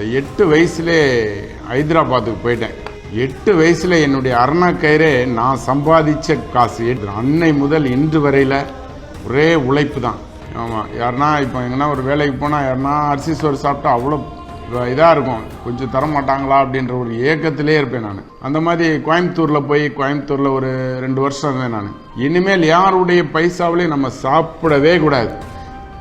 8 வயசுலே ஹைதராபாத்துக்கு போயிட்டேன். 8 வயசுல என்னுடைய அருணாக்கயிறே நான் சம்பாதிச்ச காசு. அன்னை முதல் இன்று வரையில் ஒரே உழைப்பு தான். ஆமாம், யாருன்னா இப்போ எங்கன்னா ஒரு வேலைக்கு போனால் யாருன்னா அரிசி சோறு சாப்பிட்டா அவ்வளோ இதாக இருக்கும், கொஞ்சம் தர மாட்டாங்களா அப்படின்ற ஒரு ஏக்கத்திலே இருப்பேன் நான். அந்த மாதிரி கோயம்புத்தூரில் ஒரு 2 வருஷம் இருந்தேன் நான். இனிமேல் யாருடைய பைசாவிலையும் நம்ம சாப்பிடவே கூடாது,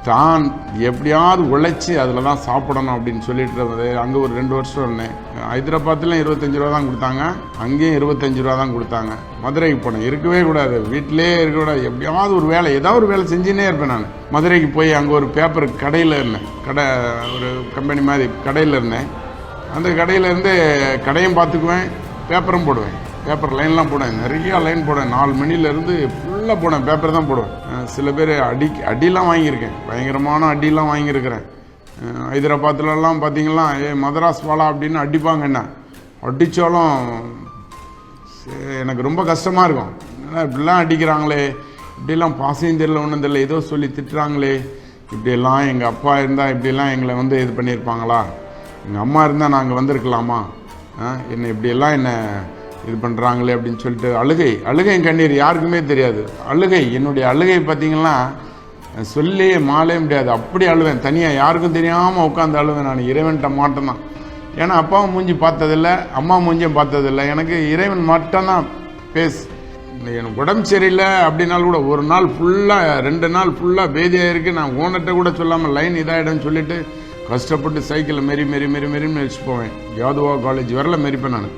தான் எப்படியாவது உழைச்சி அதில் தான் சாப்பிடணும் அப்படின்னு சொல்லிட்டு இருந்தது. அங்கே ஒரு 2 வருஷம் இருந்தேன். ஹைதராபாத்தில் 25 ரூபா தான் கொடுத்தாங்க, அங்கேயும் 25 ரூபா தான் கொடுத்தாங்க. மதுரைக்கு போனேன், இருக்கவே கூடாது, வீட்டிலே இருக்கக்கூடாது, எப்படியாவது ஒரு வேலை, ஏதாவது ஒரு வேலை செஞ்சுன்னே இருப்பேன் நான். மதுரைக்கு போய் அங்கே ஒரு பேப்பர் கடையில் இருந்தேன், ஒரு கம்பெனி மாதிரி கடையில் இருந்தேன். அந்த கடையில் இருந்து கடையும் பார்த்துக்குவேன், பேப்பரும் போடுவேன். பேப்பர் லைன்லாம் போடுவேன், நிறையா லைன் போடுவேன். 4 மணிலேருந்து ஃபுல்லாக போடுவேன், பேப்பர் தான் போடுவேன். சில பேர் அடிலாம் வாங்கியிருக்கேன், பயங்கரமான அடிலாம் வாங்கியிருக்கிறேன். ஹைதராபாத்லலாம் பார்த்தீங்கன்னா மதராஸ் வாலா அப்படின்னு அடிப்பாங்க. என்ன அடித்தாலும் எனக்கு ரொம்ப கஷ்டமாக இருக்கும். ஏன்னா இப்படிலாம் அடிக்கிறாங்களே, இப்படிலாம் பாசையும் தெரியல, ஒன்றும் தெரியல, ஏதோ சொல்லி திட்டுறாங்களே, இப்படியெல்லாம் எங்கள் அப்பா இருந்தால் இப்படியெல்லாம் எங்களை இது பண்ணியிருப்பாங்களா, எங்கள் அம்மா இருந்தால் நாங்கள் வந்திருக்கலாமா, என்னை இப்படியெல்லாம் என்ன இது பண்ணுறாங்களே அப்படின்னு சொல்லிட்டு அழுகை கண்ணீர் யாருக்குமே தெரியாது. என்னுடைய அழுகை பார்த்தீங்கன்னா சொல்லி மாலே முடியாது, அப்படி அழுவேன் தனியாக, யாருக்கும் தெரியாமல் உட்காந்து அழுவேன் நான். இறைவன்கிட்ட மாட்டேன் தான். ஏன்னா அப்பாவும் மூஞ்சி பார்த்ததில்லை, அம்மா மூஞ்சியும் பார்த்ததில்லை, எனக்கு இறைவன் மட்டும்தான் எனக்கு உடம்பு சரியில்லை அப்படின்னாலும் கூட ஒரு நாள் ஃபுல்லாக 2 நாள் ஃபுல்லாக பேதியாக இருக்குது. நான் ஓனர்கிட்ட கூட சொல்லாமல் லைன் இதாகிடும்னு சொல்லிட்டு கஷ்டப்பட்டு சைக்கிளில் மெரின்னு வச்சு போவேன். யாதுவா காலேஜ் வரல மெரிப்பேன் நான்.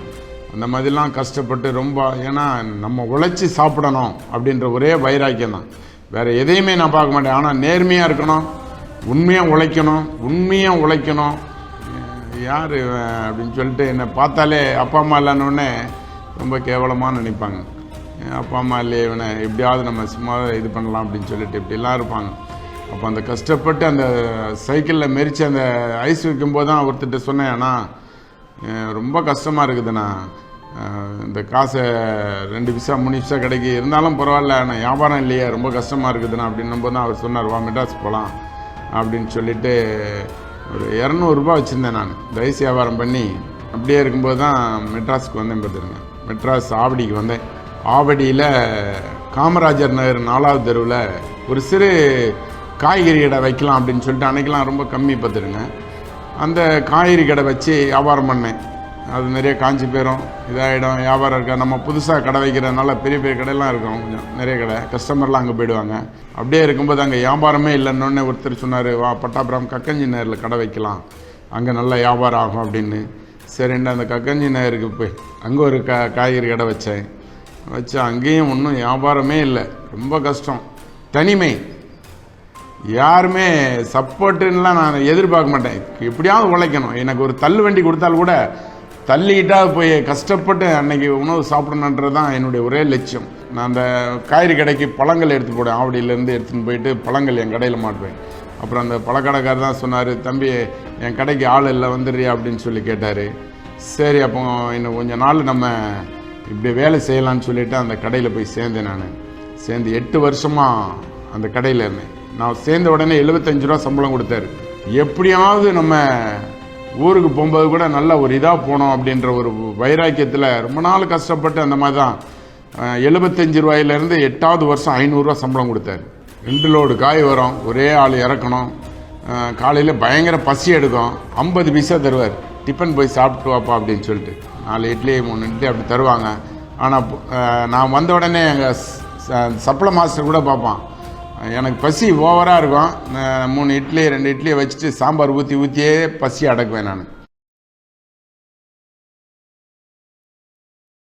அந்த மாதிரிலாம் கஷ்டப்பட்டு ரொம்ப, ஏன்னா நம்ம உழைச்சி சாப்பிடணும் அப்படின்ற ஒரே வைராக்கியம் தான், வேறு எதையுமே நான் பார்க்க மாட்டேன். ஆனால் நேர்மையாக இருக்கணும், உண்மையாக உழைக்கணும். யார் அப்படின்னு சொல்லிட்டு என்னை பார்த்தாலே அப்பா அம்மா இல்லைன்னொடனே ரொம்ப கேவலமாக நினைப்பாங்க. அப்பா அம்மா இல்லையே, இவனை எப்படியாவது நம்ம சும்மா இது பண்ணலாம் அப்படின்னு சொல்லிட்டு இப்படிலாம் இருப்பாங்க. அப்போ அந்த கஷ்டப்பட்டு அந்த சைக்கிளில் மெரித்து அந்த ஐஸ் வைக்கும்போது தான் ஒருத்தர்கிட்ட சொன்னேன், ஆனால் ரொம்ப கஷ்டமாக இருக்குதுண்ணா, இந்த காசை 2 பைசா 3 பைசா கிடைக்கி இருந்தாலும் பரவாயில்ல, ஆனால் வியாபாரம் இல்லையே, ரொம்ப கஷ்டமாக இருக்குதுண்ணா அப்படின்னும் போது தான் அவர் சொன்னார், வா மெட்ராஸ் போகலாம் அப்படின்னு சொல்லிட்டு ஒரு 200 ரூபா வச்சுருந்தேன் நான் இந்த ஐஸ் வியாபாரம் பண்ணி. அப்படியே இருக்கும்போது தான் மெட்ராஸுக்கு வந்தேன். பார்த்துருங்க, மெட்ராஸ் ஆவடிக்கு வந்தேன். ஆவடியில் காமராஜர் நகர் 4வது தெருவில் ஒரு சிறு காய்கறி கடை வைக்கலாம் அப்படின்னு சொல்லிட்டு, அன்றைக்கெலாம் ரொம்ப கம்மி பார்த்துருங்க. அந்த காய்கறி கடை வச்சு வியாபாரம் பண்ணேன். அது நிறைய காஞ்சி போயிடும், இதாகிடும், வியாபாரம் இருக்கா. நம்ம புதுசாக கடை வைக்கிறதுனால பெரிய கடையெல்லாம் இருக்கும், கொஞ்சம் நிறைய கடை, கஸ்டமர்லாம் அங்கே போயிடுவாங்க. அப்படியே இருக்கும்போது அங்கே வியாபாரமே இல்லைன்னொன்னே ஒருத்தர் சொன்னார், வா பட்டாபுரம் கக்கஞ்சி நகரில் கடை வைக்கலாம், அங்கே நல்ல வியாபாரம் ஆகும் அப்படின்னு. சரிண்டு அந்த கக்கஞ்சி நகருக்கு போய் அங்கே ஒரு காய்கறி கடை வச்சு அங்கேயும் ஒன்றும் வியாபாரமே இல்லை, ரொம்ப கஷ்டம், தனிமை, யாருமே சப்போர்ட்டுன்னெலாம் நான் எதிர்பார்க்க மாட்டேன். எப்படியாவது உழைக்கணும், எனக்கு ஒரு தள்ளு வண்டி கொடுத்தாலும் கூட தள்ளிக்கிட்டா போய் கஷ்டப்பட்டு அன்னைக்கு உணவு சாப்பிடணுன்றது தான் என்னுடைய ஒரே லட்சியம். நான் அந்த காய்கறி கடைக்கு பழங்கள் எடுத்து போடுவேன், ஆவடியிலேருந்து எடுத்துன்னு போயிட்டு பழங்கள் என் கடையில் மாட்டுவேன். அப்புறம் அந்த பழக்கடைக்காரர் தான் சொன்னார், தம்பி என் கடைக்கு ஆள் இல்லை வந்துடுறியா அப்படின்னு சொல்லி கேட்டார். சரி அப்போ இன்னும் கொஞ்சம் நாள் நம்ம இப்படி வேலை செய்யலான்னு சொல்லிவிட்டு அந்த கடையில் போய் சேர்ந்தேன். நான் சேர்ந்து 8 வருஷமாக அந்த கடையில் இருந்தேன். நான் சேர்ந்த உடனே 75 ரூபா சம்பளம் கொடுத்தாரு. எப்படியாவது நம்ம ஊருக்கு போகும்போது கூட நல்ல ஒரு இதாக போனோம் அப்படின்ற ஒரு வைராக்கியத்தில் ரொம்ப நாள் கஷ்டப்பட்டு அந்த மாதிரி தான் 75 ரூபாயிலேருந்து 8வது வருஷம் 500 ரூபா சம்பளம் கொடுத்தாரு. 2 லோடு காய் வரும், ஒரே ஆள் இறக்கணும், காலையில் பயங்கர பசி எடுக்கும், 50 பைசா தருவார், டிஃபன் போய் சாப்பிட்டு வாப்பா அப்படின்னு சொல்லிட்டு 4 இட்லி 3 இட்லி அப்படி தருவாங்க. ஆனால் நான் வந்த உடனே எங்கள் சப்ளை மாஸ்டர் கூட பார்ப்பான், எனக்கு பசி ஓவராக இருக்கும், 3 இட்லி 2 இட்லியை வச்சுட்டு சாம்பார் ஊற்றியே பசி அடக்குவேன் நான்.